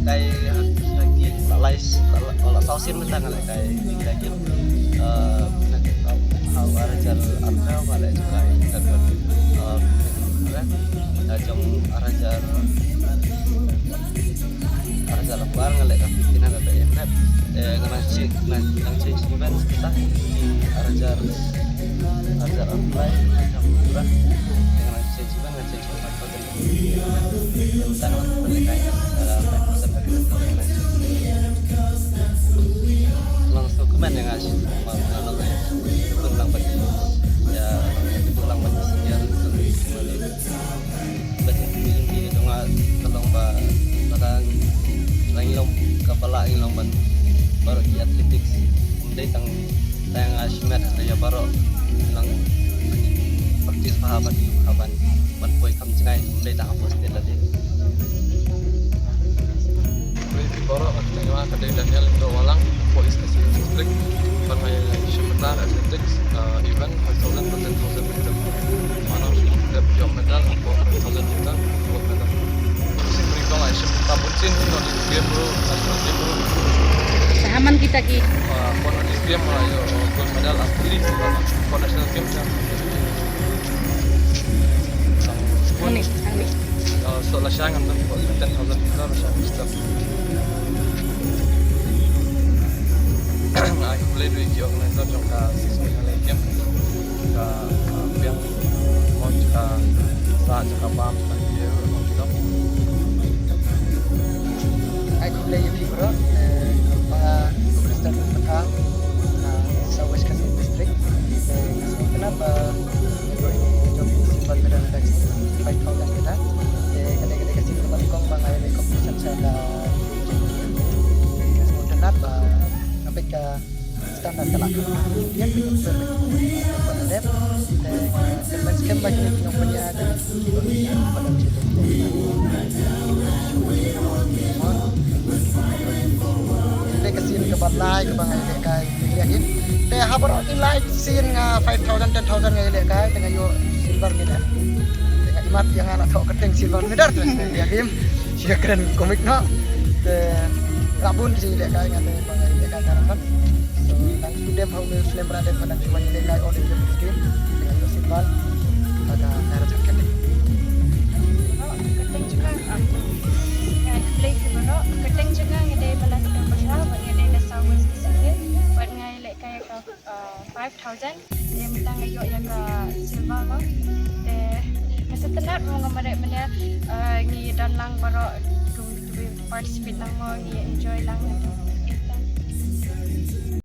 kayak lagi lais kalau tausin mentang kayak lagi hal arajar arna malah juga kan jong arajar lebar ngalek kapitina kata enak nganci event kita arajar online macam kurang nganci event nganci yang sangat penting langsung dokumen yang ngasih pulang bagi ya pulang bagi sejarah kembali bagi ini dong kalau mbak bahkan langilong kepala langilong ban baru di athletics kemudian tang asmat saya baru lang praktis pahaban ban boy kam cengai kemudian tak hapus dia tadi di baru tengah kedai Daniel Indo Walang Boys Kasih District Pangai Syamatan Athletics event 5,000 per 10,000 meter mana sudah jauh medal untuk 10,000 meter gold medal sing berikut lah Syamatan Bucin untuk di game bro asal bro Sahaman kita ki. Kono di game lah yo gold medal asli kono national game kan Ini. so la syangan dan 10,000 meter syangan I play with the organizer trong cả season này kiếm cả biang một cả sa cho cả bam cả dia untuk I play di bro para Kristen petang South Kasih District kenapa job simpan medal dari 5,000 meter kadang-kadang kasih tempat kong bangai kompetisi saya kemudian apa sampai ke standar telak kemudian pada dep dan skem bagi yang punya pada situ kita kasih ke balai ke bangai lekai yakin teh habar nilai sin 5,000 10,000 ngai lekai dengan yo silver medal dengan imat yang anak kau keteng silver medal tu yakin sia keren komik no rabun di lekai dengan bangai lekai harapan dan student home film berada pada cuma lekai oleh miskin dengan yo silver pada cara cakap Keteng juga play sebenarnya keteng juga ngede balas dan pasal ngede ke South Pacific buat ngai lek kayak 5,000 dia minta ngayo yang ke silver ko masa tenat mau ngamare mana ngi dan lang baru participate lang mo ngi enjoy lang